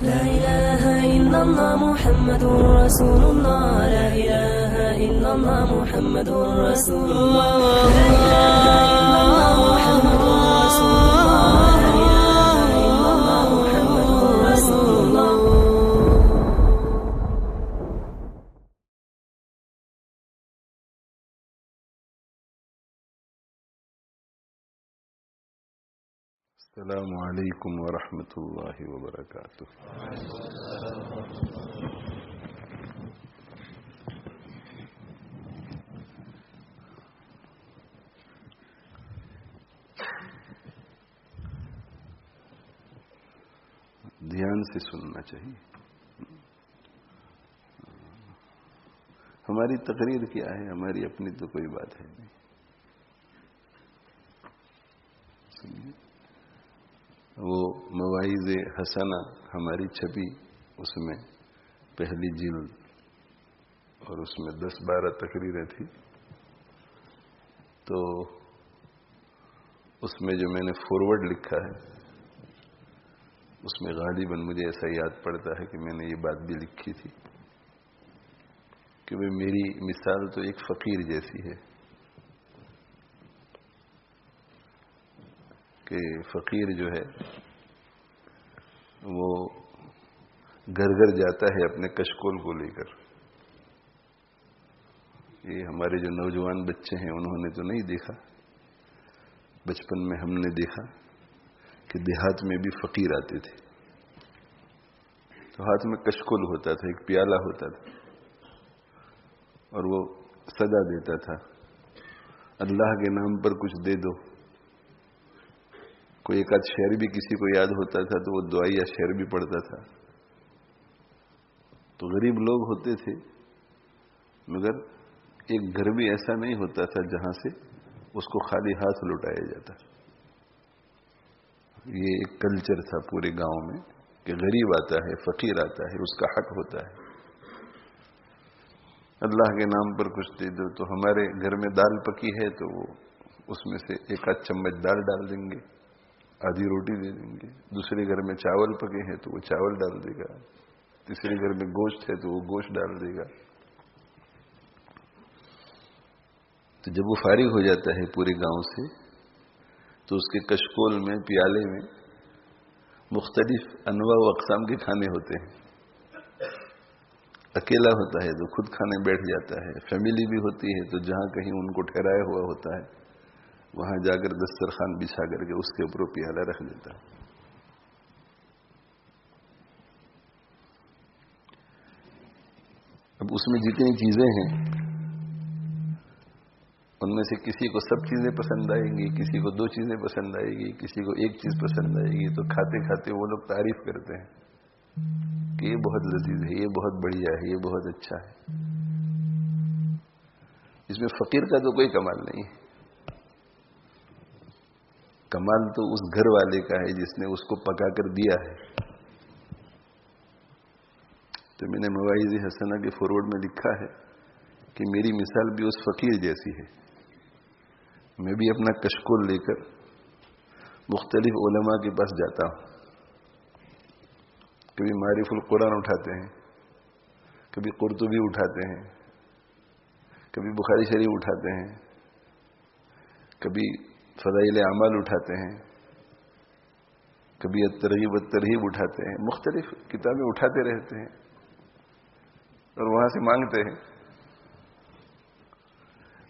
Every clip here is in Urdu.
لا إله إلا الله محمد رسول الله. لا إله إلا الله محمد رسول الله. لا إله إلا الله محمد رسول الله. لا إله إلا الله محمد رسول الله. السلام علیکم ورحمۃ اللہ وبرکاتہ. دھیان سے سننا چاہیے. ہماری تقریر کیا ہے؟ ہماری اپنی تو کوئی بات ہے نہیں. سنیے، وہ مواعظ حسنہ ہماری چھپی، اس میں پہلی جلد، اور اس میں 10-12 تقریریں تھی. تو اس میں جو میں نے فارورڈ لکھا ہے، اس میں غالباً مجھے ایسا یاد پڑتا ہے کہ میں نے یہ بات بھی لکھی تھی کہ وہ میری مثال تو ایک فقیر جیسی ہے کہ فقیر جو ہے وہ گھر گھر جاتا ہے اپنے کشکول کو لے کر. یہ ہمارے جو نوجوان بچے ہیں انہوں نے تو نہیں دیکھا، بچپن میں ہم نے دیکھا کہ دیہات میں بھی فقیر آتے تھے تو ہاتھ میں کشکول ہوتا تھا، ایک پیالہ ہوتا تھا، اور وہ صدا دیتا تھا، اللہ کے نام پر کچھ دے دو. کوئی ایک آدھ شعر بھی کسی کو یاد ہوتا تھا تو وہ دعائیا شعر بھی پڑھتا تھا. تو غریب لوگ ہوتے تھے، مگر ایک گھر بھی ایسا نہیں ہوتا تھا جہاں سے اس کو خالی ہاتھ لوٹایا جاتا. یہ ایک کلچر تھا پورے گاؤں میں کہ غریب آتا ہے، فقیر آتا ہے، اس کا حق ہوتا ہے اللہ کے نام پر کچھ دے دو. تو ہمارے گھر میں دال پکی ہے تو وہ اس میں سے ایک آدھ چمچ دال ڈال دیں گے، آدھی روٹی دے دیں گے. دوسرے گھر میں چاول پکے ہیں تو وہ چاول ڈال دے گا. تیسرے گھر میں گوشت ہے تو وہ گوشت ڈال دے گا. تو جب وہ فارغ ہو جاتا ہے پورے گاؤں سے تو اس کے کشکول میں، پیالے میں مختلف انواع و اقسام کے کھانے ہوتے ہیں. اکیلا ہوتا ہے تو خود کھانے بیٹھ جاتا ہے، فیملی بھی ہوتی ہے تو جہاں کہیں ان کو ٹھہرایا ہوا ہوتا ہے وہاں جا کر دسترخوان بچھا کر کے اس کے اوپر پیالہ رکھ دیتا ہے. اب اس میں جتنی چیزیں ہیں ان میں سے کسی کو سب چیزیں پسند آئیں گی، کسی کو 2 چیزیں پسند آئے گی، کسی کو 1 چیز پسند آئے گی. تو کھاتے کھاتے وہ لوگ تعریف کرتے ہیں کہ یہ بہت لذیذ ہے، یہ بہت بڑھیا ہے، یہ بہت اچھا ہے. اس میں فقیر کا تو کوئی کمال نہیں ہے. کمال تو اس گھر والے کا ہے جس نے اس کو پکا کر دیا ہے. تو میں نے مواعظ حسنہ کے فارورڈ میں لکھا ہے کہ میری مثال بھی اس فقیر جیسی ہے. میں بھی اپنا کشکول لے کر مختلف علماء کے پاس جاتا ہوں. کبھی معرف القرآن اٹھاتے ہیں، کبھی قرطبی اٹھاتے ہیں، کبھی بخاری شریف اٹھاتے ہیں، کبھی فضائل اعمال اٹھاتے ہیں، کبھی الترغیب والترہیب اٹھاتے ہیں. مختلف کتابیں اٹھاتے رہتے ہیں اور وہاں سے مانگتے ہیں.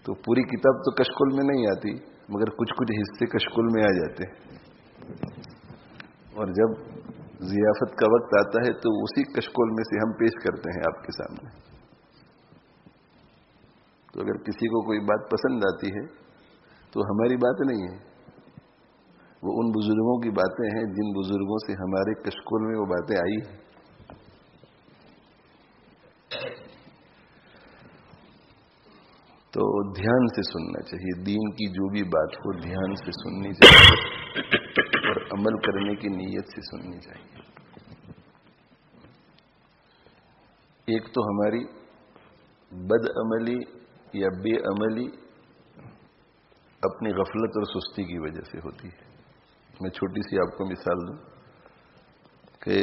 تو پوری کتاب تو کشکول میں نہیں آتی، مگر کچھ کچھ حصے کشکول میں آ جاتے ہیں. اور جب ضیافت کا وقت آتا ہے تو اسی کشکول میں سے ہم پیش کرتے ہیں آپ کے سامنے. تو اگر کسی کو کوئی بات پسند آتی ہے تو ہماری بات نہیں ہے، وہ ان بزرگوں کی باتیں ہیں جن بزرگوں سے ہمارے کشکول میں وہ باتیں آئی ہیں. تو دھیان سے سننا چاہیے. دین کی جو بھی بات ہو دھیان سے سننی چاہیے اور عمل کرنے کی نیت سے سننی چاہیے. ایک تو ہماری بد عملی یا بے عملی اپنی غفلت اور سستی کی وجہ سے ہوتی ہے. میں چھوٹی سی آپ کو مثال دوں کہ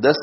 10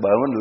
52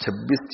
26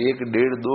1-1.5-2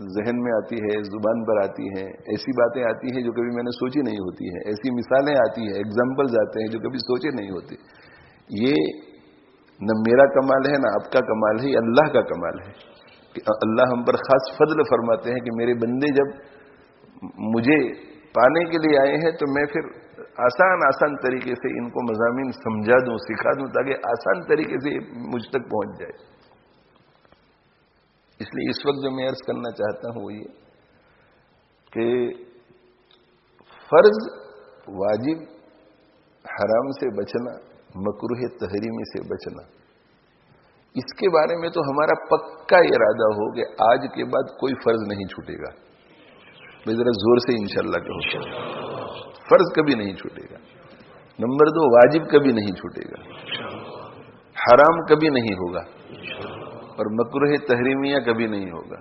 ذہن میں آتی ہے, زبان پر آتی ہیں, ایسی باتیں آتی ہیں جو کبھی میں نے سوچی نہیں ہوتی ہیں, ایسی مثالیں آتی ہیں, ایگزامپلز آتے ہیں جو کبھی سوچے نہیں ہوتے. یہ نہ میرا کمال ہے نہ آپ کا کمال ہے, یہ اللہ کا کمال ہے کہ اللہ ہم پر خاص فضل فرماتے ہیں کہ میرے بندے جب مجھے پانے کے لیے آئے ہیں تو میں پھر آسان طریقے سے ان کو مضامین سمجھا دوں, سکھا دوں تاکہ آسان طریقے سے مجھ تک پہنچ جائے. اس لیے اس وقت جو میں عرض کرنا چاہتا ہوں وہ یہ کہ فرض, واجب, حرام سے بچنا, مکروہ تحریمی سے بچنا, اس کے بارے میں تو ہمارا پکا ارادہ ہو کہ آج کے بعد کوئی فرض نہیں چھوٹے گا. میں ذرا زور سے انشاءاللہ کہوں, فرض کبھی نہیں چھوٹے گا. نمبر 2, واجب کبھی نہیں چھوٹے گا, حرام کبھی نہیں ہوگا, اور مکروہ تحریمیہ کبھی نہیں ہوگا.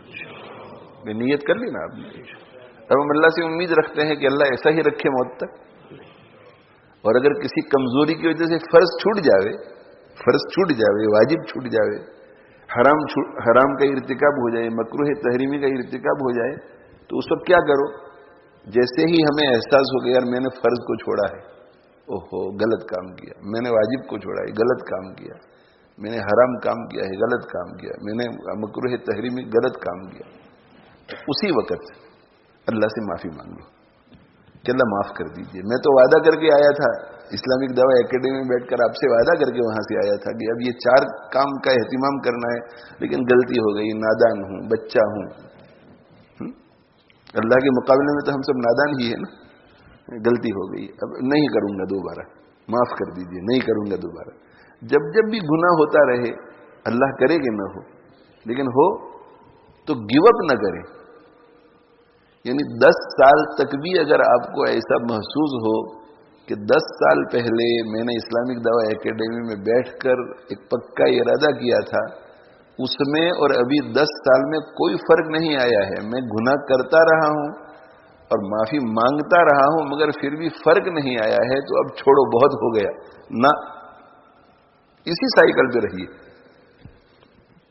میں نیت کر لی نا آپ نے. اب ہم اللہ سے امید رکھتے ہیں کہ اللہ ایسا ہی رکھے موت تک. اور اگر کسی کمزوری کی وجہ سے فرض چھوٹ جاوے, واجب چھوٹ جاوے, حرام کا ارتکاب ہو جائے, مکروہ تحریمی کا ارتکاب ہو جائے, تو اس وقت کیا کرو؟ جیسے ہی ہمیں احساس ہو گیا یار میں نے فرض کو چھوڑا ہے, اوہو غلط کام کیا, میں نے واجب کو چھوڑا ہے, غلط کام کیا, میں نے حرام کام کیا ہے, غلط کام کیا, میں نے مکروہ تحریمی غلط کام کیا, اسی وقت اللہ سے معافی مانگو کہ اللہ معاف کر دیجئے. میں تو وعدہ کر کے آیا تھا, اسلامک دعوی اکیڈمی میں بیٹھ کر آپ سے وعدہ کر کے وہاں سے آیا تھا کہ اب یہ 4 کام کا اہتمام کرنا ہے, لیکن غلطی ہو گئی, نادان ہوں, بچہ ہوں. اللہ کے مقابلے میں تو ہم سب نادان ہی ہے نا. غلطی ہو گئی, اب نہیں کروں گا دوبارہ, معاف کر دیجئے, نہیں کروں گا دوبارہ. جب بھی گناہ ہوتا رہے, اللہ کرے کہ نہ ہو, لیکن ہو تو گیو اپ نہ کریں. یعنی 10 سال تک بھی اگر آپ کو ایسا محسوس ہو کہ 10 سال پہلے میں نے اسلامک دعوی اکیڈمی میں بیٹھ کر ایک پکا ارادہ کیا تھا, اس میں اور ابھی 10 سال میں کوئی فرق نہیں آیا ہے, میں گناہ کرتا رہا ہوں اور معافی مانگتا رہا ہوں مگر پھر بھی فرق نہیں آیا ہے, تو اب چھوڑو, بہت ہو گیا نہ. اسی سائیکل پہ رہیے.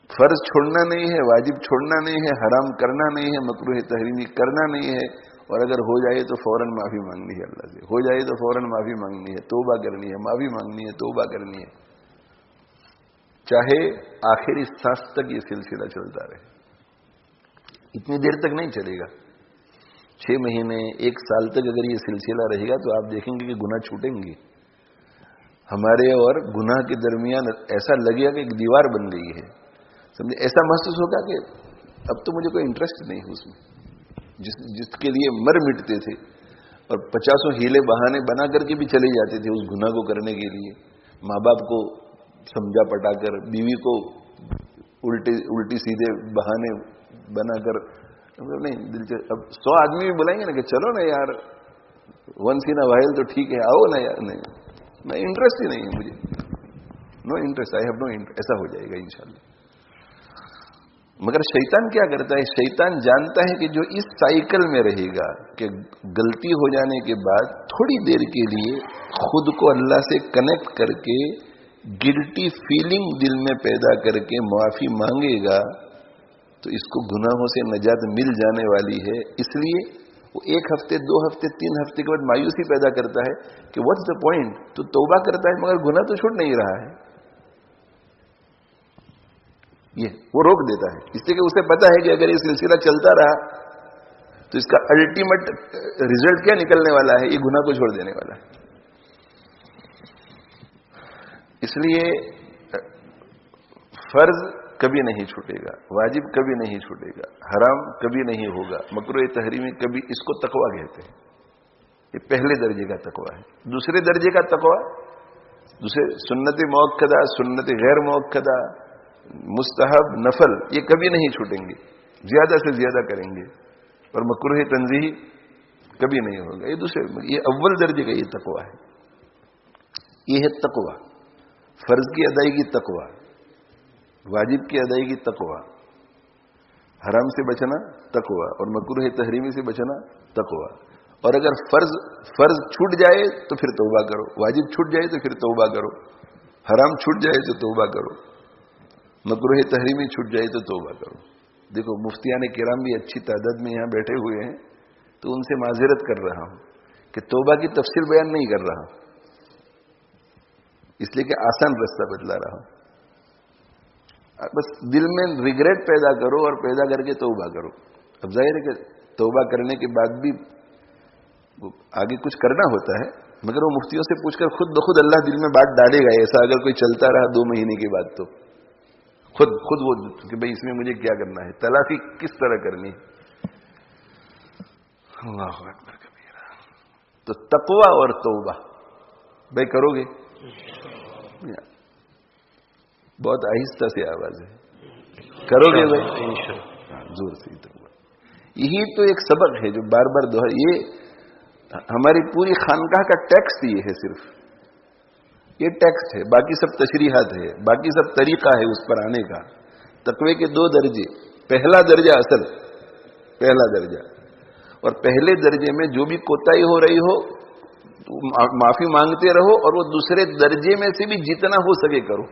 فرض چھوڑنا نہیں ہے, واجب چھوڑنا نہیں ہے, حرام کرنا نہیں ہے, مکروہ تحریمی کرنا نہیں ہے, اور اگر ہو جائے تو فوراً معافی مانگنی ہے اللہ سے, ہو جائے تو فوراً معافی مانگنی ہے, توبہ کرنی ہے, معافی مانگنی ہے, توبہ کرنی ہے, چاہے آخری سانس تک یہ سلسلہ چلتا رہے. اتنی دیر تک نہیں چلے گا, 6 مہینے 1 سال تک اگر یہ سلسلہ رہے گا تو آپ دیکھیں گے کہ گناہ چھوٹیں گے. ہمارے اور گناہ کے درمیان ایسا لگے گا کہ ایک دیوار بن گئی ہے, سمجھے. ایسا محسوس ہوگا کہ اب تو مجھے کوئی انٹرسٹ نہیں ہے اس میں. جس کے لیے مر مٹتے تھے اور 50 ہیلے بہانے بنا کر کے بھی چلے جاتے تھے اس گناہ کو کرنے کے لیے, ماں باپ کو سمجھا پٹا کر, بیوی کو الٹی سیدھے بہانے بنا کر, نہیں دلچسپ. اب 100 آدمی بھی بلائیں گے نا کہ چلو نا یار, ونس ان ا وائل تو ٹھیک ہے, آؤ نا یار. نہیں, میں انٹرسٹ ہی نہیں ہے مجھے, no interest, I have no interest. ایسا ہو جائے گا انشاءاللہ. مگر شیطان کیا کرتا ہے؟ شیطان جانتا ہے کہ جو اس سائیکل میں رہے گا کہ غلطی ہو جانے کے بعد تھوڑی دیر کے لیے خود کو اللہ سے کنیکٹ کر کے گلٹی فیلنگ دل میں پیدا کر کے معافی مانگے گا تو اس کو گناہوں سے نجات مل جانے والی ہے. اس لیے وہ 1 ہفتے 2 ہفتے 3 ہفتے کے بعد مایوسی پیدا کرتا ہے کہ واٹس دا پوائنٹ, تو توبہ کرتا ہے مگر گناہ تو چھوٹ نہیں رہا ہے. یہ وہ روک دیتا ہے, اس لیے کہ اسے پتا ہے کہ اگر یہ سلسلہ چلتا رہا تو اس کا الٹیمیٹ ریزلٹ کیا نکلنے والا ہے, یہ گناہ کو چھوڑ دینے والا ہے. اس لیے فرض کبھی نہیں چھوٹے گا, واجب کبھی نہیں چھوٹے گا, حرام کبھی نہیں ہوگا, مکروہ تحریمی کبھی. اس کو تقویٰ کہتے ہیں. یہ پہلے درجے کا تقویٰ ہے. دوسرے درجے کا تقویٰ, دوسرے سنت موقدہ, سنت غیر موقدہ, مستحب, نفل, یہ کبھی نہیں چھوٹیں گے, زیادہ سے زیادہ کریں گے. اور مکروہ تنزیہی کبھی نہیں ہوگا. یہ دوسرے, یہ اول درجے کا یہ تقویٰ ہے. یہ ہے تقویٰ. فرض کی ادائیگی تقویٰ, واجب کی ادائیگی تقویٰ, حرام سے بچنا تقویٰ, اور مکروہ تحریمی سے بچنا تقویٰ. اور اگر فرض چھوٹ جائے تو پھر توبہ کرو, واجب چھوٹ جائے تو پھر توبہ کرو, حرام چھوٹ جائے تو توبہ کرو, مکروہ تحریمی چھوٹ جائے تو توبہ کرو. دیکھو مفتیان کرام بھی اچھی تعداد میں یہاں بیٹھے ہوئے ہیں، تو ان سے معذرت کر رہا ہوں کہ توبہ کی تفصیل بیان نہیں کر رہا، اس لیے کہ آسان رستہ بتلا رہا ہوں. بس دل میں ریگریٹ پیدا کرو اور پیدا کر کے توبہ کرو. اب ظاہر ہے کہ توبہ کرنے کے بعد بھی آگے کچھ کرنا ہوتا ہے، مگر وہ مفتیوں سے پوچھ کر خود بخود اللہ دل میں بات ڈالے گا. ایسا اگر کوئی چلتا رہا 2 مہینے کے بعد تو خود وہ کہ بھئی اس میں مجھے کیا کرنا ہے، تلافی کس طرح کرنی ہے. اللہ اکبر کبیرہ. تو تقوی اور توبہ بھائی کرو گے؟ بہت آہستہ سے آواز ہے، کرو گے بھائی؟ زور سے توبہ. یہی تو ایک سبق ہے جو بار بار یہ ہماری پوری خانقاہ کا ٹیکس یہ ہے، صرف یہ ٹیکسٹ ہے، باقی سب تشریحات ہے، باقی سب طریقہ ہے اس پر آنے کا. تقوی کے 2 درجے، پہلا درجہ اصل پہلا درجہ، اور پہلے درجے میں جو بھی کوتاہی ہو رہی ہو تو معافی مانگتے رہو، اور وہ دوسرے درجے میں سے بھی جتنا ہو سکے کرو.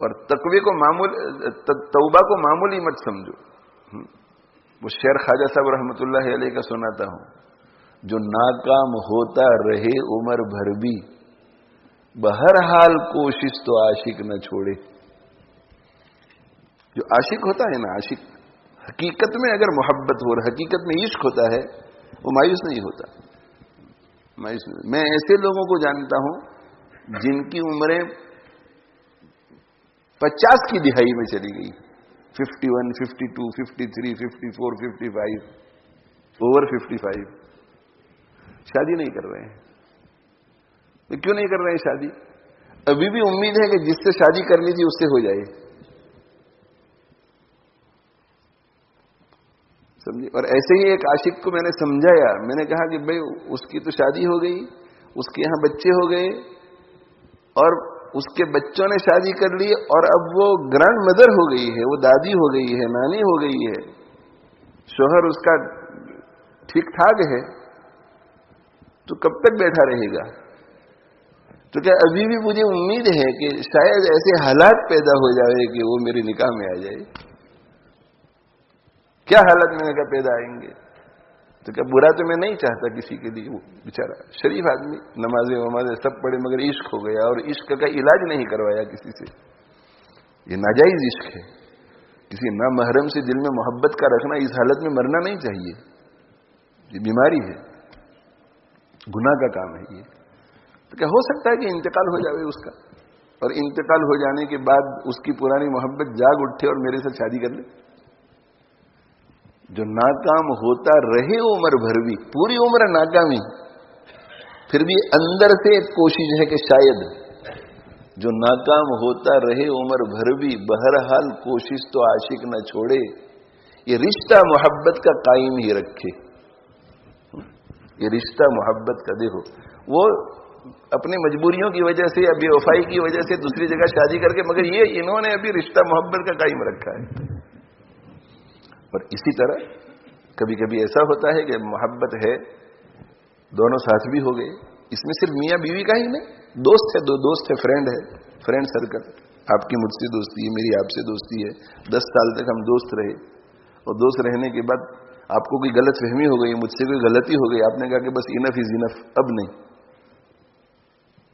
اور تقوی کو توبہ کو معمولی مت سمجھو. وہ شعر خواجہ صاحب رحمۃ اللہ علیہ کا سناتا ہوں، جو ناکام ہوتا رہے عمر بھر بھی، بہرحال کوشش تو عاشق نہ چھوڑے. جو عاشق ہوتا ہے نا، عاشق حقیقت میں اگر محبت ہو اور حقیقت میں عشق ہوتا ہے، وہ مایوس نہیں ہوتا. مایوس نہیں. میں ایسے لوگوں کو جانتا ہوں جن کی عمریں 50 کی دہائی میں چلی گئی، 51, 52, 53, 54, 55، اوور 55، شادی نہیں کر رہے ہیں. کیوں نہیں کر رہے ہیں شادی؟ ابھی بھی امید ہے کہ جس سے شادی کرنی تھی اس سے ہو جائے. سمجھے؟ اور ایسے ہی ایک عاشق کو میں نے سمجھایا، میں نے کہا کہ بھئی اس کی تو شادی ہو گئی، اس کے یہاں بچے ہو گئے، اور اس کے بچوں نے شادی کر لی، اور اب وہ گرینڈ مدر ہو گئی ہے، وہ دادی ہو گئی ہے، نانی ہو گئی ہے، شوہر اس کا ٹھیک ٹھاک ہے، تو کب تک بیٹھا رہے گا؟ تو کیا ابھی بھی مجھے امید ہے کہ شاید ایسے حالات پیدا ہو جائے کہ وہ میرے نکاح میں آ جائے. کیا حالت میں نے کہا پیدا آئیں گے؟ تو کیا برا تو میں نہیں چاہتا کسی کے لیے. وہ بیچارہ شریف آدمی، نمازیں ومازیں سب پڑھے، مگر عشق ہو گیا، اور عشق کا علاج نہیں کروایا کسی سے. یہ ناجائز عشق ہے. کسی نامحرم سے دل میں محبت کا رکھنا، اس حالت میں مرنا نہیں چاہیے. یہ بیماری ہے، گناہ کا کام ہے یہ. تو کیا ہو سکتا ہے کہ انتقال ہو جائے اس کا، اور انتقال ہو جانے کے بعد اس کی پرانی محبت جاگ اٹھے اور میرے ساتھ شادی کر لے؟ جو ناکام ہوتا رہے عمر بھر بھی، پوری عمر ناکامی، پھر بھی اندر سے ایک کوشش ہے کہ شاید. جو ناکام ہوتا رہے عمر بھر بھی، بہرحال کوشش تو عاشق نہ چھوڑے. یہ رشتہ محبت کا قائم ہی رکھے. یہ رشتہ محبت کا، دیکھو وہ اپنی مجبوریوں کی وجہ سے یا بے وفائی کی وجہ سے دوسری جگہ شادی کر کے، مگر یہ انہوں نے ابھی رشتہ محبت کا قائم رکھا ہے. اور اسی طرح کبھی کبھی ایسا ہوتا ہے کہ محبت ہے، دونوں ساتھ بھی ہو گئے. اس میں صرف میاں بیوی کا ہی نہیں، دوست ہے، 2 دوست ہے، فرینڈ ہے، فرینڈ سرکل. آپ کی مجھ سے دوستی ہے، میری آپ سے دوستی ہے، 10 سال تک ہم دوست رہے، اور دوست رہنے کے بعد آپ کو کوئی غلط فہمی ہو گئی، مجھ سے کوئی غلطی ہو گئی، آپ نے کہا کہ بس انف از انف، اب نہیں.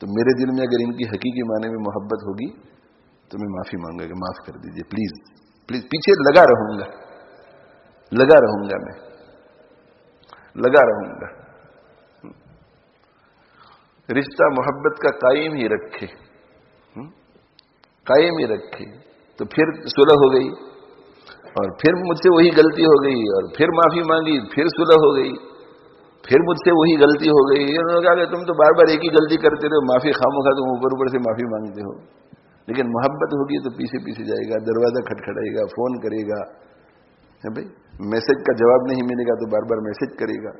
تو میرے دل میں اگر ان کی حقیقی معنی میں محبت ہوگی تو میں معافی مانگوں گا، معاف کر دیجئے پلیز پلیز. پیچھے لگا رہوں گا، میں لگا رہوں گا. رشتہ محبت کا قائم ہی رکھے، قائم ہی رکھے. تو پھر صلح ہو گئی، اور پھر مجھ سے وہی غلطی ہو گئی، اور پھر معافی مانگی، پھر صلح ہو گئی، پھر مجھ سے وہی غلطی ہو گئی. انہوں نے کہا کہ تم تو بار بار ایک ہی غلطی کرتے رہو، معافی خواہ تم اوپر سے معافی مانگتے ہو. لیکن محبت ہوگی تو پیچھے پیچھے جائے گا، دروازہ کھٹکھٹائے گا، فون کرے گا. بھائی میسج کا جواب نہیں ملے گا تو بار بار میسج کرے گا.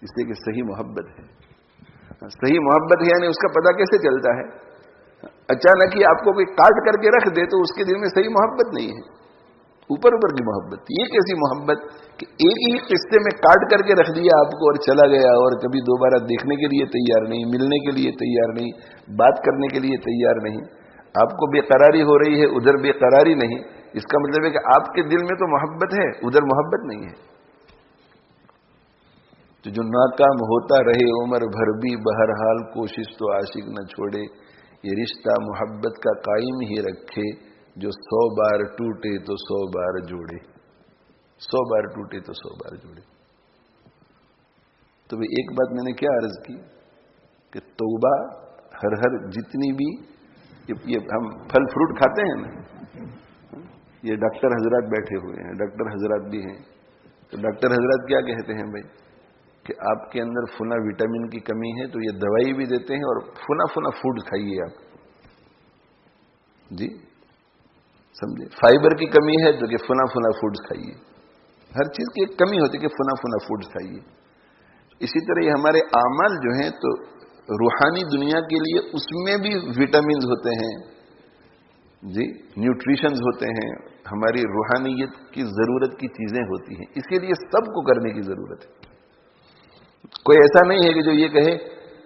اس لیے کہ صحیح محبت ہے. صحیح محبت ہے، یعنی اس کا پتہ کیسے چلتا ہے؟ اچانک ہی آپ کو کوئی کاٹ کر کے رکھ دے تو اس کے دل میں صحیح محبت نہیں ہے، اوپر اوپر کی محبت. یہ کیسی محبت کہ ایک ہی قصے میں کاٹ کر کے رکھ دیا آپ کو اور چلا گیا، اور کبھی دوبارہ دیکھنے کے لیے تیار نہیں، ملنے کے لیے تیار نہیں، بات کرنے کے لیے تیار نہیں. آپ کو بےقراری ہو رہی ہے، ادھر بےقراری نہیں، اس کا مطلب ہے کہ آپ کے دل میں تو محبت ہے، ادھر محبت نہیں ہے. تو جو ناکام ہوتا رہے عمر بھر بھی بہرحال کوشش تو عاشق نہ چھوڑے، یہ رشتہ محبت کا قائم ہی رکھے، جو 100 بار ٹوٹے تو 100 بار جوڑے، 100 بار ٹوٹے تو 100 بار جوڑے. تو ایک بات میں نے کیا عرض کی کہ توبہ ہر جتنی بھی یہ ہم پھل فروٹ کھاتے ہیں نا، یہ ڈاکٹر حضرات بیٹھے ہوئے ہیں، ڈاکٹر حضرات بھی ہیں، تو ڈاکٹر حضرات کیا کہتے ہیں بھائی کہ آپ کے اندر فلاں وٹامن کی کمی ہے تو یہ دوائی بھی دیتے ہیں اور فلاں فوڈ کھائیے آپ. جی سمجھے، فائبر کی کمی ہے تو کہ فلاں فوڈز کھائیے، ہر چیز کی ایک کمی ہوتی ہے کہ فلاں فوڈز کھائیے. اسی طرح یہ ہمارے اعمال جو ہیں تو روحانی دنیا کے لیے اس میں بھی وٹامنز ہوتے ہیں، جی نیوٹریشنز ہوتے ہیں، ہماری روحانیت کی ضرورت کی چیزیں ہوتی ہیں، اس کے لیے سب کو کرنے کی ضرورت ہے. کوئی ایسا نہیں ہے کہ جو یہ کہے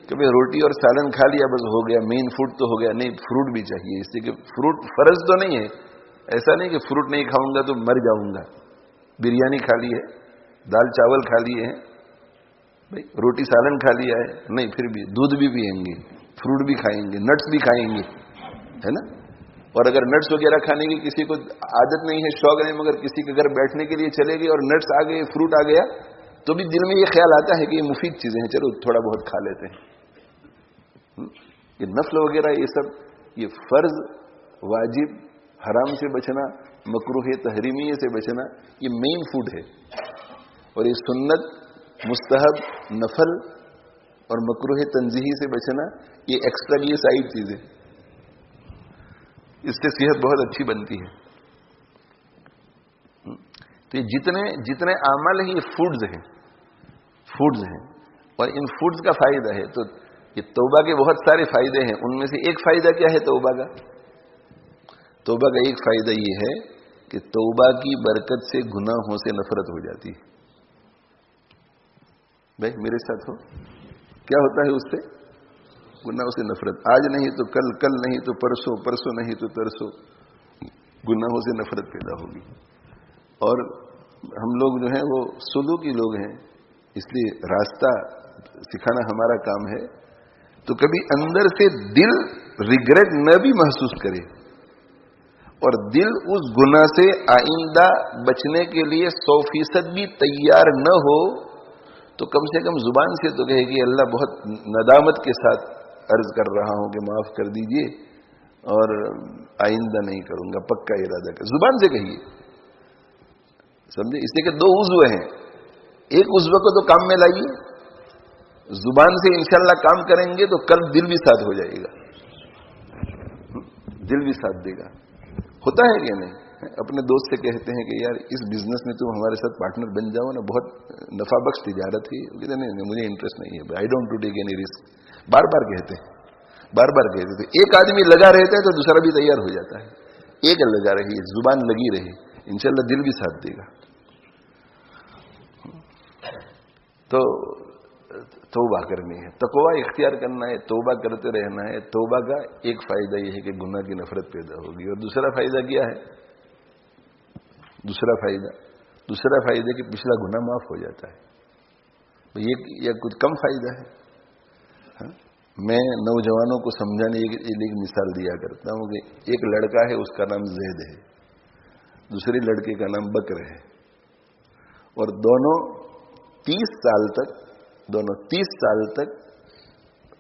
کہ بھئی روٹی اور سالن کھا لیا بس ہو گیا، مین فوڈ تو ہو گیا. نہیں، فروٹ بھی چاہیے، اس لیے کہ فروٹ فرض تو نہیں ہے. ایسا نہیں کہ فروٹ نہیں کھاؤں گا تو مر جاؤں گا. بریانی کھا لی ہے، دال چاول کھا لیے ہیں، بھائی روٹی سالن کھا لیا ہے، نہیں پھر بھی دودھ بھی پئیں گے، فروٹ بھی کھائیں گے، نٹس بھی کھائیں گے، ہے نا. اور اگر نٹس وغیرہ کھانے کی کسی کو عادت نہیں ہے، شوق نہیں، مگر کسی کے گھر بیٹھنے کے لیے چلے گئے اور نٹس آ گئے، فروٹ آ گیا، تو بھی دل میں یہ خیال آتا ہے کہ یہ مفید چیزیں ہیں، چلو تھوڑا بہت کھا لیتے ہیں. یہ نفل وغیرہ یہ سب، یہ فرض واجب حرام سے بچنا، مکروہ تحریمیہ سے بچنا، یہ مین فوڈ ہے. اور یہ سنت مستحب نفل اور مکروہ تنزیہی سے بچنا یہ ایکسٹرا کی سائڈ چیزیں، اس سے صحت بہت اچھی بنتی ہے. تو یہ جتنے اعمال ہیں یہ فوڈز ہیں اور ان فوڈز کا فائدہ ہے. تو یہ توبہ کے بہت سارے فائدے ہیں، ان میں سے ایک فائدہ کیا ہے توبہ کا؟ توبہ کا ایک فائدہ یہ ہے کہ توبہ کی برکت سے گناہوں سے نفرت ہو جاتی ہے. بھائی میرے ساتھ ہو، کیا ہوتا ہے اس سے؟ گناہوں سے نفرت. آج نہیں تو کل، کل نہیں تو پرسوں، پرسوں نہیں تو ترسوں گناہوں سے نفرت پیدا ہوگی. اور ہم لوگ جو ہیں وہ سلوکی لوگ ہیں، اس لیے راستہ سکھانا ہمارا کام ہے. تو کبھی اندر سے دل ریگریٹ نہ بھی محسوس کرے اور دل اس گناہ سے آئندہ بچنے کے لیے 100% بھی تیار نہ ہو، تو کم سے کم زبان سے تو کہے کہ اللہ بہت ندامت کے ساتھ عرض کر رہا ہوں کہ معاف کر دیجئے اور آئندہ نہیں کروں گا، پکا ارادہ کر. زبان سے کہیے، سمجھے. اس لیے کہ دو عضو ہیں، ایک عضو کو تو کام میں لائیے، زبان سے انشاءاللہ کام کریں گے تو کل دل بھی ساتھ ہو جائے گا، دل بھی ساتھ دے گا. ہوتا ہے کہ نہیں؟ اپنے دوست سے کہتے ہیں کہ یار اس بزنس میں تم ہمارے ساتھ پارٹنر بن جاؤ نا، بہت نفع بخش تجارت ہے. کہتے نہیں مجھے انٹرسٹ نہیں ہے، I don't to take any risk. بار بار کہتے ہیں. ایک آدمی لگا رہتا ہے تو دوسرا بھی تیار ہو جاتا ہے. ایک لگا رہی، زبان لگی رہی، انشاءاللہ دل بھی ساتھ دے گا. تو توبہ کرنی ہے، تقوی اختیار کرنا ہے، توبہ کرتے رہنا ہے. توبہ کا ایک فائدہ یہ ہے کہ گناہ کی نفرت پیدا ہوگی. اور دوسرا فائدہ کیا ہے؟ دوسرا فائدہ کہ پچھلا گناہ معاف ہو جاتا ہے. یہ کچھ کم فائدہ ہے. میں نوجوانوں کو سمجھانے کے لیے ایک مثال دیا کرتا ہوں کہ ایک لڑکا ہے، اس کا نام زید ہے، دوسرے لڑکے کا نام بکر ہے، اور دونوں 30 سال تک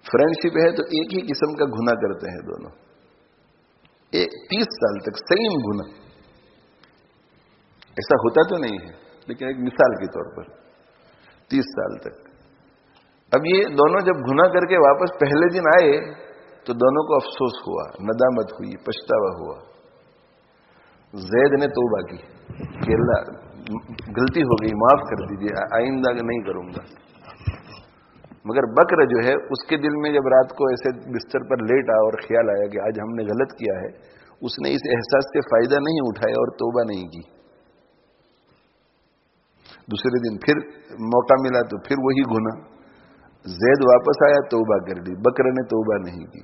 فرینڈشپ ہے. تو ایک ہی قسم کا گناہ کرتے ہیں دونوں، 30 سال تک سیم گناہ. ایسا ہوتا تو نہیں ہے، لیکن ایک مثال کے طور پر 30 سال تک. اب یہ دونوں جب گناہ کر کے واپس پہلے دن آئے تو دونوں کو افسوس ہوا، ندامت ہوئی، پچھتاوا ہوا. زید نے توبہ کی کہ اللہ غلطی ہو گئی، معاف کر دیجیے، آئندہ نہیں کروں گا. مگر بکر جو ہے، اس کے دل میں جب رات کو ایسے بستر پر لیٹا اور خیال آیا کہ آج ہم نے غلط کیا ہے، اس نے اس احساس سے فائدہ نہیں اٹھایا اور توبہ نہیں کی. دوسرے دن پھر موقع ملا تو پھر وہی گناہ. زید واپس آیا، توبہ کر لی، بکر نے توبہ نہیں کی.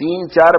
3, 4,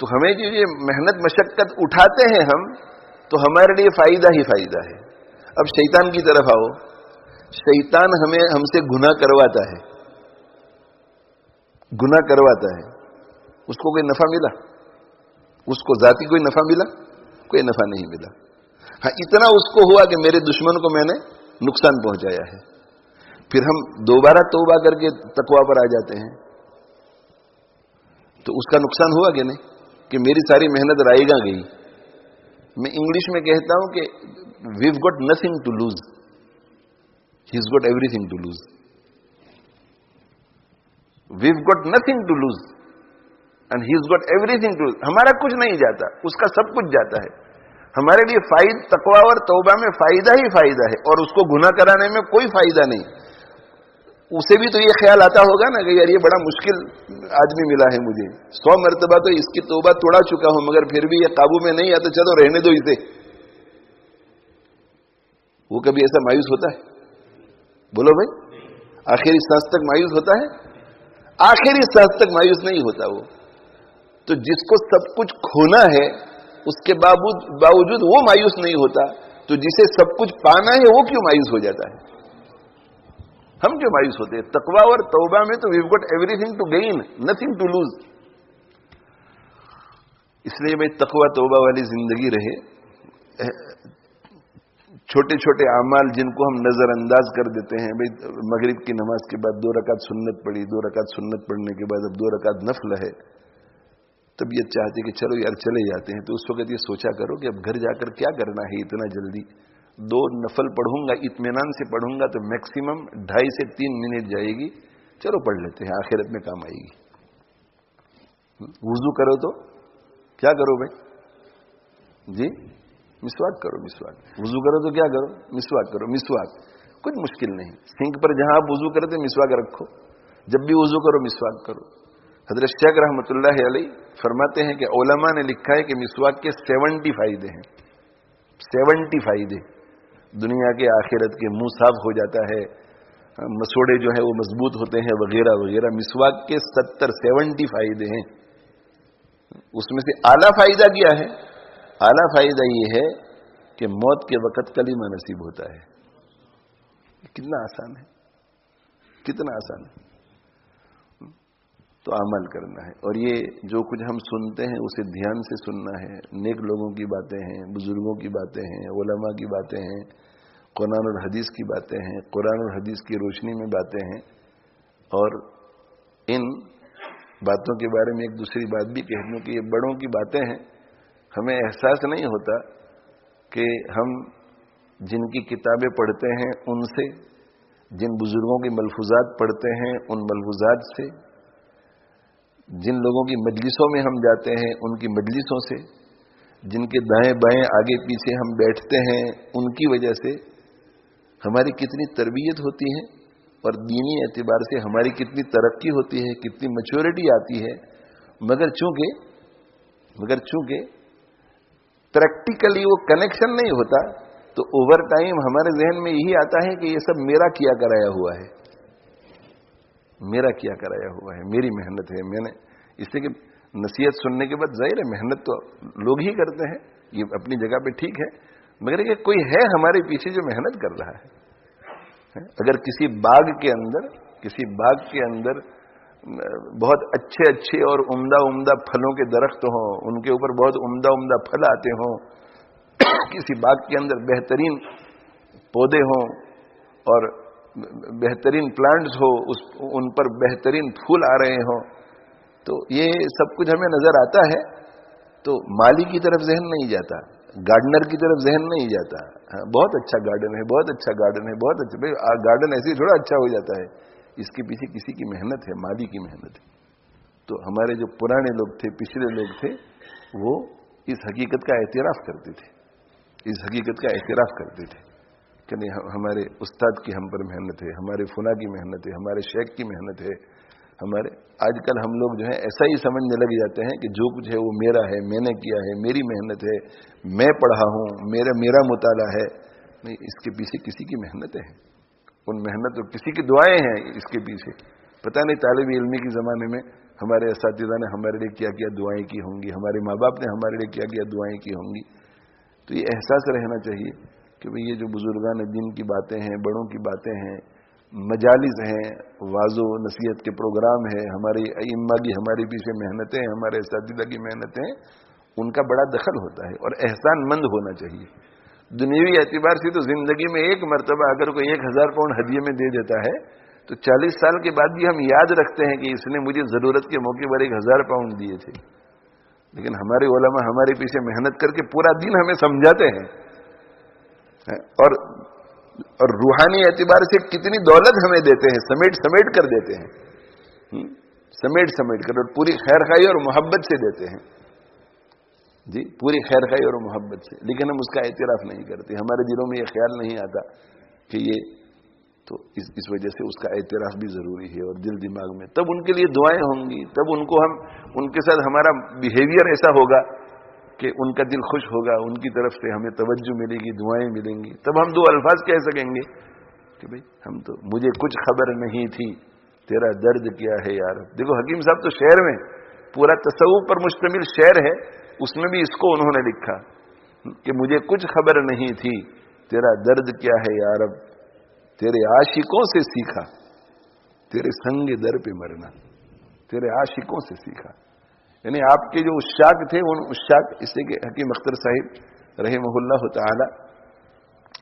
تو ہمیں جو یہ محنت مشقت اٹھاتے ہیں ہم، تو ہمارے لیے فائدہ ہی فائدہ ہے. اب شیطان کی طرف آؤ. شیطان ہم سے گناہ کرواتا ہے، گناہ کرواتا ہے. اس کو کوئی نفع ملا؟ اس کو ذاتی کوئی نفع ملا؟ کوئی نفع نہیں ملا. ہاں اتنا اس کو ہوا کہ میرے دشمن کو میں نے نقصان پہنچایا ہے. پھر ہم دوبارہ توبہ کر کے تقویٰ پر آ جاتے ہیں، تو اس کا نقصان ہوا کہ نہیں؟ کہ میری ساری محنت رائے گاں گئی. میں انگلش میں کہتا ہوں کہ we've got nothing to lose, he's got everything to lose. we've got nothing to lose and he's got everything to lose. ہمارا کچھ نہیں جاتا، اس کا سب کچھ جاتا ہے. ہمارے لیے تقویٰ اور توبہ میں فائدہ ہی فائدہ ہے، اور اس کو گناہ کرانے میں کوئی فائدہ نہیں. اسے بھی تو یہ خیال آتا ہوگا نا کہ یار یہ بڑا مشکل آدمی ملا ہے مجھے، 100 مرتبہ تو اس کی توبہ توڑا چکا ہوں، مگر پھر بھی یہ قابو میں نہیں آتا، چلو رہنے دو اسے. وہ کبھی ایسا مایوس ہوتا ہے؟ بولو بھائی، آخری سانس تک مایوس ہوتا ہے؟ آخری سانس تک مایوس نہیں ہوتا وہ. تو جس کو سب کچھ کھونا ہے اس کے باوجود وہ مایوس نہیں ہوتا، تو جسے سب کچھ پانا ہے وہ کیوں مایوس ہو جاتا ہے؟ ہم کیوں مایوس ہوتے ہیں؟ تقویٰ اور توبہ میں تو we've got everything to gain, nothing to lose. اس لیے بھائی تقویٰ توبہ والی زندگی رہے. چھوٹے چھوٹے اعمال جن کو ہم نظر انداز کر دیتے ہیں، بھائی مغرب کی نماز کے بعد 2 رکعت سنت پڑھی، 2 رکعت سنت پڑھنے کے بعد اب 2 رکعت نفل ہے، طبیعت چاہتی کہ چلو یار چلے جاتے ہیں. تو اس وقت یہ سوچا کرو کہ اب گھر جا کر کیا کرنا ہے اتنا جلدی. 2 نفل پڑھوں گا، اطمینان سے پڑھوں گا تو میکسیمم 2.5 سے 3 منٹ جائے گی، چلو پڑھ لیتے ہیں، آخرت میں کام آئے گی. وضو کرو تو کیا کرو بھائی جی؟ مسواک کرو. مسواک. وضو کرو تو کیا کرو؟ مسواک کرو. مسواک کچھ مشکل نہیں. سنک پر جہاں آپ وضو کرتے مسواک رکھو، جب بھی وضو کرو مسواک کرو. حضرت شیخ رحمۃ اللہ علیہ فرماتے ہیں کہ علماء نے لکھا ہے کہ مسواک کے 70 فائدے ہیں. 70 فائدے. دنیا کے آخرت کے، منہ صاف ہو جاتا ہے، مسوڑے جو ہے وہ مضبوط ہوتے ہیں، وغیرہ وغیرہ. مسواک کے 70 فائدے ہیں. اس میں سے اعلیٰ فائدہ کیا ہے؟ اعلیٰ فائدہ یہ ہے کہ موت کے وقت کلمہ نصیب ہوتا ہے. کتنا آسان ہے، کتنا آسان ہے. تو عمل کرنا ہے. اور یہ جو کچھ ہم سنتے ہیں اسے دھیان سے سننا ہے. نیک لوگوں کی باتیں ہیں، بزرگوں کی باتیں ہیں، علماء کی باتیں ہیں، قرآن اور حدیث کی باتیں ہیں، قرآن اور حدیث کی روشنی میں باتیں ہیں. اور ان باتوں کے بارے میں ایک دوسری بات بھی کہہ دوں کہ یہ بڑوں کی باتیں ہیں. ہمیں احساس نہیں ہوتا کہ ہم جن کی کتابیں پڑھتے ہیں ان سے، جن بزرگوں کے ملفوظات پڑھتے ہیں ان ملفوظات سے، جن لوگوں کی مجلسوں میں ہم جاتے ہیں ان کی مجلسوں سے، جن کے دائیں بائیں آگے پیچھے ہم بیٹھتے ہیں ان کی وجہ سے ہماری کتنی تربیت ہوتی ہے، اور دینی اعتبار سے ہماری کتنی ترقی ہوتی ہے، کتنی میچورٹی آتی ہے. مگر چونکہ پریکٹیکلی وہ کنیکشن نہیں ہوتا، تو اوور ٹائم ہمارے ذہن میں یہی آتا ہے کہ یہ سب میرا کیا کرایا ہوا ہے، میرا کیا کرایا ہوا ہے، میری محنت ہے. میں نے اس سے کہ نصیحت سننے کے بعد ظاہر ہے محنت تو لوگ ہی کرتے ہیں، یہ اپنی جگہ پہ ٹھیک ہے، مگر کہ کوئی ہے ہمارے پیچھے جو محنت کر رہا ہے. اگر کسی باغ کے اندر بہت اچھے اور عمدہ پھلوں کے درخت ہوں، ان کے اوپر بہت عمدہ پھل آتے ہوں، کسی باغ کے اندر بہترین پودے ہوں اور بہترین پلانٹس ہو، ان پر بہترین پھول آ رہے ہوں، تو یہ سب کچھ ہمیں نظر آتا ہے. تو مالی کی طرف ذہن نہیں جاتا، گارڈنر کی طرف ذہن نہیں جاتا. بہت اچھا گارڈن ہے، بہت اچھا گارڈن ہے، بہت اچھا. بھائی گارڈن ایسے ہی تھوڑا اچھا ہو جاتا ہے، اس کے پیچھے کسی کی محنت ہے، مالی کی محنت ہے. تو ہمارے جو پرانے لوگ تھے، پچھلے لوگ تھے، وہ اس حقیقت کا اعتراف کرتے تھے، کہ نہیں ہمارے استاد کی ہم پر محنت ہے، ہمارے فلاں کی محنت ہے، ہمارے شیخ کی محنت ہے. آج کل ہم لوگ جو ہے ایسا ہی سمجھنے لگ جاتے ہیں کہ جو کچھ ہے وہ میرا ہے، میں نے کیا ہے، میری محنت ہے، میں پڑھا ہوں، میرا مطالعہ ہے. نہیں، اس کے پیچھے کسی کی محنتیں ہیں، ان محنت اور کسی کی دعائیں ہیں اس کے پیچھے. پتہ نہیں طالب علمی کے زمانے میں ہمارے اساتذہ نے ہمارے لیے کیا کیا دعائیں کی ہوں گی، ہمارے ماں باپ نے ہمارے لیے کیا کیا دعائیں کی ہوں گی. تو یہ احساس رہنا چاہیے کہ بھئی یہ جو بزرگان دین کی باتیں ہیں، بڑوں کی باتیں ہیں، مجالس ہیں، واعظ و نصیحت کے پروگرام ہیں، ہماری ائمہ کی ہمارے پیچھے محنتیں ہیں، ہمارے اساتذہ کی محنتیں ہیں، ان کا بڑا دخل ہوتا ہے اور احسان مند ہونا چاہیے. دنیاوی اعتبار سے تو زندگی میں ایک مرتبہ اگر کوئی 1000 پاؤنڈ ہدیے میں دے دیتا ہے تو 40 سال کے بعد بھی ہم یاد رکھتے ہیں کہ اس نے مجھے ضرورت کے موقع پر 1000 پاؤنڈ دیے تھے. لیکن ہمارے علماء ہمارے پیچھے محنت کر کے پورا دن ہمیں سمجھاتے ہیں، اور روحانی اعتبار سے کتنی دولت ہمیں دیتے ہیں، سمیٹ کر دیتے ہیں، سمیٹ کر، اور پوری خیر خواہی اور محبت سے دیتے ہیں. جی پوری خیر خواہی اور محبت سے، لیکن ہم اس کا اعتراف نہیں کرتے. ہمارے دلوں میں یہ خیال نہیں آتا کہ یہ تو اس وجہ سے اس کا اعتراف بھی ضروری ہے. اور دل دماغ میں تب ان کے لیے دعائیں ہوں گی، تب ان کے ساتھ ہمارا بیہیویئر ایسا ہوگا کہ ان کا دل خوش ہوگا، ان کی طرف سے ہمیں توجہ ملے گی، دعائیں ملیں گی. تب ہم 2 الفاظ کہہ سکیں گے کہ بھئی ہم تو، مجھے کچھ خبر نہیں تھی تیرا درد کیا ہے یار. دیکھو حکیم صاحب تو شعر میں، پورا تصوف پر مشتمل شعر ہے، اس میں بھی اس کو انہوں نے لکھا کہ مجھے کچھ خبر نہیں تھی تیرا درد کیا ہے یا رب، تیرے عاشقوں سے سیکھا تیرے سنگ در پہ مرنا. تیرے عاشقوں سے سیکھا، یعنی آپ کے جو عشاق تھے، ان عشاق، اس سے کہ حکیم اختر صاحب رحمہ اللہ تعالی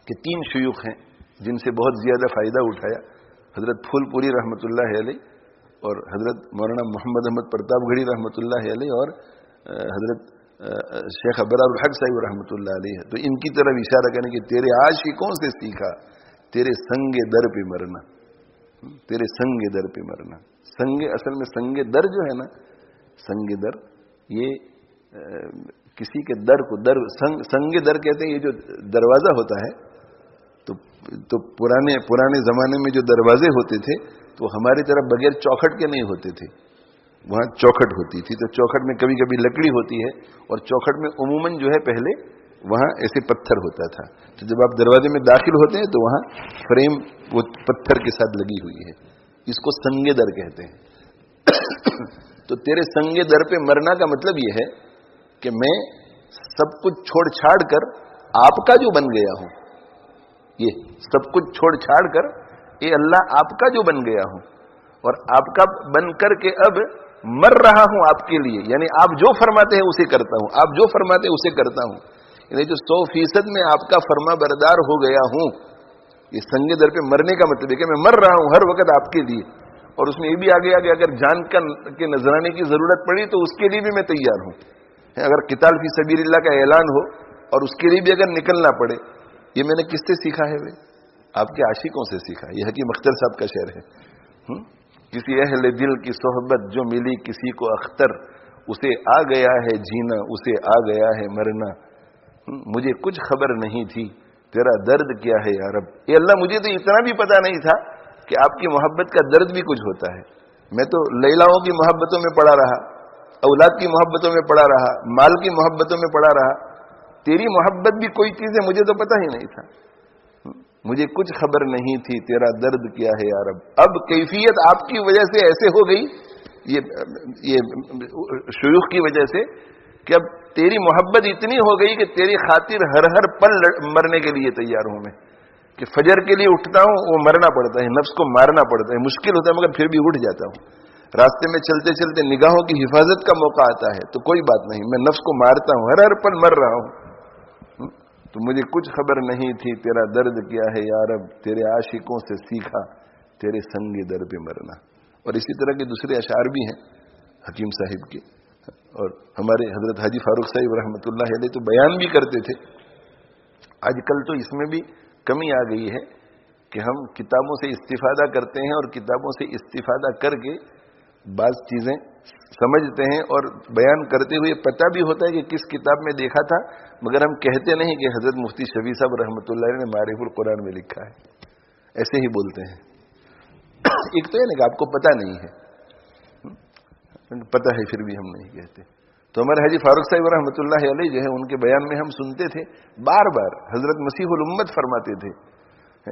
کے 3 شیوخ ہیں جن سے بہت زیادہ فائدہ اٹھایا، حضرت پھول پوری رحمۃ اللہ علیہ، اور حضرت مولانا محمد احمد پرتاپ گڑھی رحمۃ اللہ علیہ، اور حضرت شیخ ابرار الحق صاحب رحمۃ اللہ علیہ. تو ان کی طرف اشارہ کرنے کہ تیرے عاشقوں سے سیکھا تیرے سنگ در پہ مرنا، تیرے سنگ در پہ مرنا. سنگ، اصل میں سنگ در جو ہے نا، سنگ در، یہ کسی کے در کو سنگ در کہتے ہیں. یہ جو دروازہ ہوتا ہے تو پرانے زمانے میں جو دروازے ہوتے تھے تو ہماری طرف بغیر چوکھٹ کے نہیں ہوتے تھے، وہاں چوکھٹ ہوتی تھی. تو چوکھٹ میں کبھی کبھی لکڑی ہوتی ہے، اور چوکھٹ میں عموماً جو ہے پہلے وہاں ایسے پتھر ہوتا تھا. تو جب آپ دروازے میں داخل ہوتے ہیں تو وہاں فریم وہ پتھر کے ساتھ لگی ہوئی ہے، اس کو سنگ در کہتے ہیں. تو تیرے سنگ در پہ مرنا کا مطلب یہ ہے کہ میں سب کچھ چھوڑ چھاڑ کر آپ کا جو بن گیا ہوں، یہ سب کچھ چھوڑ چھاڑ کر اے اللہ آپ کا جو بن گیا ہوں، اور آپ کا بن کر کے اب مر رہا ہوں آپ کے لیے. یعنی آپ جو فرماتے ہیں اسے کرتا ہوں، آپ جو فرماتے ہیں اسے کرتا ہوں. یعنی جو 100% میں آپ کا فرما بردار ہو گیا ہوں. یہ سنگ در پہ مرنے کا مطلب ہے کہ میں مر رہا ہوں ہر وقت آپ کے لیے. اور اس میں یہ بھی آ گیا کہ اگر جان کے نذرانے کی ضرورت پڑی تو اس کے لیے بھی میں تیار ہوں. اگر قتال فی سبیل اللہ کا اعلان ہو اور اس کے لیے بھی اگر نکلنا پڑے. یہ میں نے کس سے سیکھا ہے بھائی؟ آپ کے عاشقوں سے سیکھا. یہ حکیم اختر صاحب کا شعر ہے. کسی اہل دل کی صحبت جو ملی کسی کو اختر، اسے آ گیا ہے جینا، اسے آ گیا ہے مرنا. مجھے کچھ خبر نہیں تھی تیرا درد کیا ہے یا رب. اے اللہ مجھے تو اتنا بھی پتا نہیں تھا کہ آپ کی محبت کا درد بھی کچھ ہوتا ہے. میں تو لیلاؤں کی محبتوں میں پڑا رہا، اولاد کی محبتوں میں پڑا رہا، مال کی محبتوں میں پڑا رہا. تیری محبت بھی کوئی چیز ہے مجھے تو پتا ہی نہیں تھا. مجھے کچھ خبر نہیں تھی تیرا درد کیا ہے یا رب. اب کیفیت آپ کی وجہ سے ایسے ہو گئی، یہ شیوخ کی وجہ سے، کہ اب تیری محبت اتنی ہو گئی کہ تیری خاطر ہر پل مرنے کے لیے تیار ہوں میں. کہ فجر کے لیے اٹھتا ہوں وہ مرنا پڑتا ہے، نفس کو مارنا پڑتا ہے، مشکل ہوتا ہے مگر پھر بھی اٹھ جاتا ہوں. راستے میں چلتے چلتے نگاہوں کی حفاظت کا موقع آتا ہے تو کوئی بات نہیں، میں نفس کو مارتا ہوں، ہر پل مر رہا ہوں. تو مجھے کچھ خبر نہیں تھی تیرا درد کیا ہے یا رب، تیرے عاشقوں سے سیکھا تیرے سنگ در پہ مرنا. اور اسی طرح کے دوسرے اشعار بھی ہیں حکیم صاحب کے. اور ہمارے حضرت حاجی فاروق صاحب رحمۃ اللہ علیہ تو بیان بھی کرتے تھے. آج کل تو اس میں بھی کمی آ گئی ہے کہ ہم کتابوں سے استفادہ کرتے ہیں اور کتابوں سے استفادہ کر کے بعض چیزیں سمجھتے ہیں اور بیان کرتے ہوئے پتہ بھی ہوتا ہے کہ کس کتاب میں دیکھا تھا، مگر ہم کہتے نہیں کہ حضرت مفتی شفیع صاحب رحمۃ اللہ علیہ نے معارف القرآن میں لکھا ہے. ایسے ہی بولتے ہیں. ایک تو ہے نا کہ آپ کو پتہ نہیں ہے، پتہ ہے پھر بھی ہم نہیں کہتے. تو ہمارے حاجی فاروق صاحب رحمۃ اللہ علیہ جو ہے، ان کے بیان میں ہم سنتے تھے بار بار حضرت مسیح الامت فرماتے تھے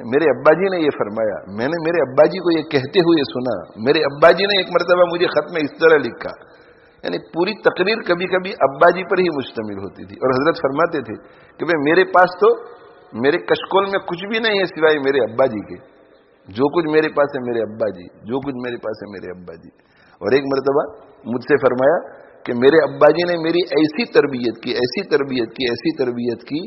میرے ابا جی نے یہ فرمایا، میں نے میرے ابا جی کو یہ کہتے ہوئے سنا، میرے ابا جی نے ایک مرتبہ مجھے خط میں اس طرح لکھا. یعنی پوری تقریر کبھی کبھی ابا جی پر ہی مشتمل ہوتی تھی. اور حضرت فرماتے تھے کہ بھئی میرے پاس تو میرے کشکول میں کچھ بھی نہیں ہے سوائے میرے ابا جی کے. جو کچھ میرے پاس ہے میرے ابا جی، جو کچھ میرے پاس ہے میرے ابا جی. اور ایک مرتبہ مجھ سے فرمایا کہ میرے ابا جی نے میری ایسی تربیت کی، ایسی تربیت کی، ایسی تربیت کی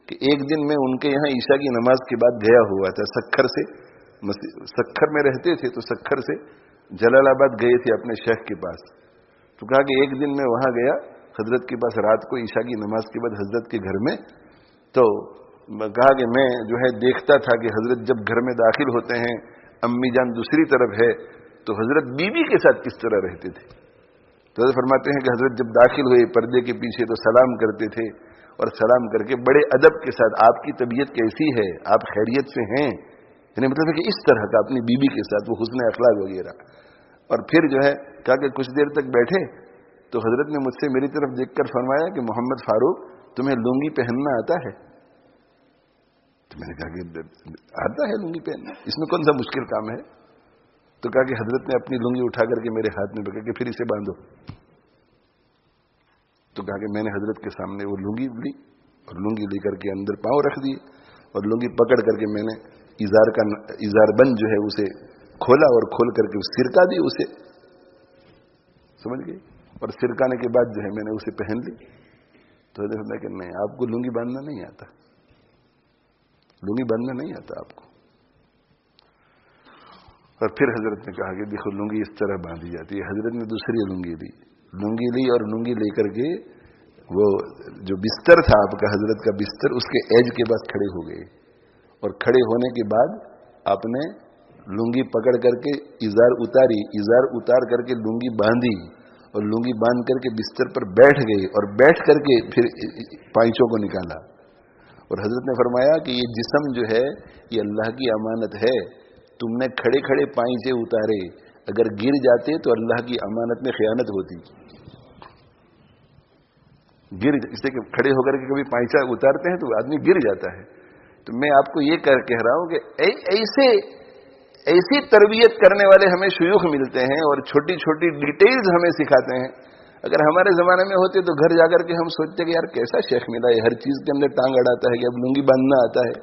کہ ایک دن میں ان کے یہاں عشاء کی نماز کے بعد گیا ہوا تھا. سکھر میں رہتے تھے تو سکھر سے جلال آباد گئے تھے اپنے شیخ کے پاس. تو کہا کہ ایک دن میں وہاں گیا حضرت کے پاس رات کو عشاء کی نماز کے بعد حضرت کے گھر میں. تو کہا کہ میں جو ہے دیکھتا تھا کہ حضرت جب گھر میں داخل ہوتے ہیں امی جان دوسری طرف ہے تو حضرت بیوی کے ساتھ کس طرح رہتے تھے. تو حضرت فرماتے ہیں کہ حضرت جب داخل ہوئے پردے کے پیچھے تو سلام کرتے تھے، اور سلام کر کے بڑے ادب کے ساتھ آپ کی طبیعت کیسی ہے، آپ خیریت سے ہیں، یعنی مطلب ہے کہ اس طرح کا اپنی بیوی کے ساتھ وہ حسن اخلاق وغیرہ. اور پھر جو ہے کہا کہ کچھ دیر تک بیٹھے تو حضرت نے مجھ سے میری طرف دیکھ کر فرمایا کہ محمد فاروق تمہیں لنگی پہننا آتا ہے؟ تو میں نے کہا کہ آتا ہے لنگی پہننا، اس میں کون سا مشکل کام ہے. تو کہا کہ حضرت نے اپنی لنگی اٹھا کر کے میرے ہاتھ میں پکڑ کے پھر اسے باندھو. تو کہا کہ میں نے حضرت کے سامنے وہ لنگی لی اور لنگی لے کر کے اندر پاؤں رکھ دیے اور لنگی پکڑ کر کے میں نے ایزار بند جو ہے اسے کھولا اور کھول کر کے سرکا دی اسے، سمجھ گئے. اور سرکانے کے بعد جو ہے میں نے اسے پہن لی. تو حضرت نے کہ نہیں، آپ کو لنگی باندھنا نہیں آتا، لنگی باندھنا نہیں آتا آپ کو. اور پھر حضرت نے کہا کہ دیکھو لنگی اس طرح باندھی جاتی ہے. حضرت نے دوسری لنگی لی اور لنگی لے کر کے وہ جو بستر تھا آپ کا، حضرت کا بستر، اس کے ایج کے پاس کھڑے ہو گئے. اور کھڑے ہونے کے بعد آپ نے لنگی پکڑ کر کے ایزار اتاری، ایزار اتار کر کے لنگی باندھی اور لنگی باندھ کر کے بستر پر بیٹھ گئے اور بیٹھ کر کے پھر پائچوں کو نکالا. اور حضرت نے فرمایا کہ یہ جسم جو ہے یہ اللہ کی امانت ہے، تم نے کھڑے کھڑے پائچے اتارے، اگر گر جاتے تو اللہ کی امانت میں خیانت ہوتی. اس سے کہ کھڑے ہو کر کے کبھی پائچا اتارتے ہیں تو آدمی گر جاتا ہے. تو میں آپ کو یہ کہہ رہا ہوں کہ ایسی تربیت کرنے والے ہمیں شیوخ ملتے ہیں اور چھوٹی چھوٹی ڈیٹیلز ہمیں سکھاتے ہیں. اگر ہمارے زمانے میں ہوتے تو گھر جا کر کے ہم سوچتے کہ یار کیسا شیخ ملا ہے، ہر چیز کے اندر ٹانگ اڑاتا ہے کہ اب لنگی باندھنا آتا ہے.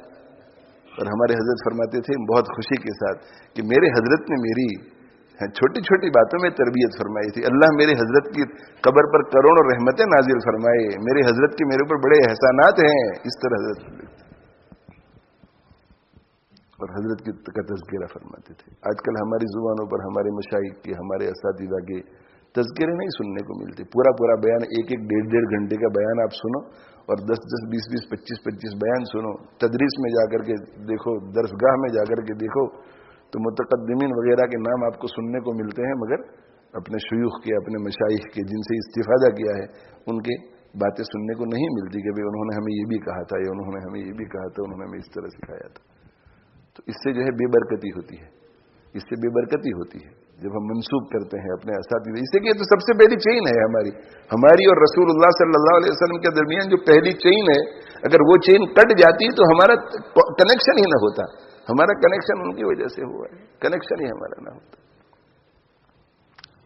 اور ہمارے حضرت فرماتے تھے بہت خوشی کے ساتھ کہ میرے حضرت نے میری چھوٹی چھوٹی باتوں میں تربیت فرمائی تھی. اللہ میرے حضرت کی قبر پر کروڑوں رحمتیں نازل فرمائے، میرے حضرت کے میرے اوپر بڑے احسانات ہیں. اس طرح حضرت اور حضرت کا تذکرہ فرماتے تھے. آج کل ہماری زبانوں پر ہمارے مشائخ کے، ہمارے اساتذہ کے تذکرے نہیں سننے کو ملتے. پورا بیان، ایک ڈیڑھ گھنٹے کا بیان آپ سنو اور 10 20 25 بیان سنو. تدریس میں جا کر کے دیکھو، درسگاہ میں جا کر کے دیکھو تو متقدمین وغیرہ کے نام آپ کو سننے کو ملتے ہیں، مگر اپنے شیوخ کے، اپنے مشائخ کے جن سے استفادہ کیا ہے ان کے باتیں سننے کو نہیں ملتی کہ بھئی انہوں نے ہمیں یہ بھی کہا تھا یا انہوں نے ہمیں یہ بھی کہا تھا، انہوں نے ہمیں اس طرح سکھایا تھا. تو اس سے جو ہے بے برکتی ہوتی ہے، اس سے بے برکتی ہوتی ہے جب ہم منسوب کرتے ہیں اپنے اساتذہ. اس سے کہ تو سب سے پہلی چین ہے ہماری اور رسول اللہ صلی اللہ علیہ وسلم کے درمیان جو پہلی چین ہے، اگر وہ چین کٹ جاتی تو ہمارا کنیکشن ہی نہ ہوتا. ہمارا کنیکشن ان کی وجہ سے ہوا ہے، کنیکشن ہی ہمارا نہ ہوتا.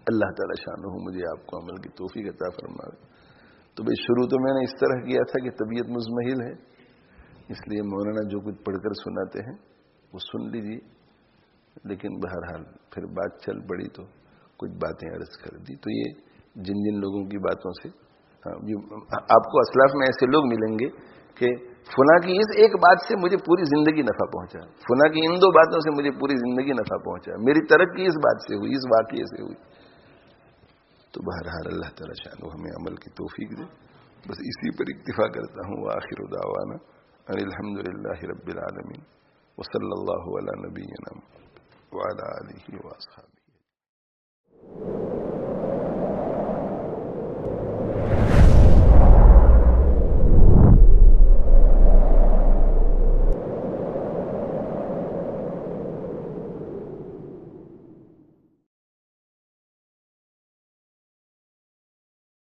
اللہ تعالی شانہ مجھے آپ کو عمل کی توفیق عطا فرمائے. تو بھئی شروع تو میں نے اس طرح کیا تھا کہ طبیعت مزمحل ہے، اس لیے مولانا جو کچھ پڑھ کر سناتے ہیں وہ سن لیجیے. لیکن بہرحال پھر بات چل پڑی تو کچھ باتیں عرض کر دی. تو یہ جن لوگوں کی باتوں سے آپ کو اسلاف میں ایسے لوگ ملیں گے کہ فلاں کی اس ایک بات سے مجھے پوری زندگی نفع پہنچا، فلاں کی ان 2 باتوں سے مجھے پوری زندگی نفع پہنچا، میری ترقی اس بات سے ہوئی، اس واقعے سے ہوئی. تو بہرحال اللہ تعالی شانہ ہمیں عمل کی توفیق دے. بس اسی پر اکتفا کرتا ہوں. وآخر دعوانا ان الحمدللہ رب العالمین وصلی اللہ علی نبینا وعلی آلہ واصحابہ.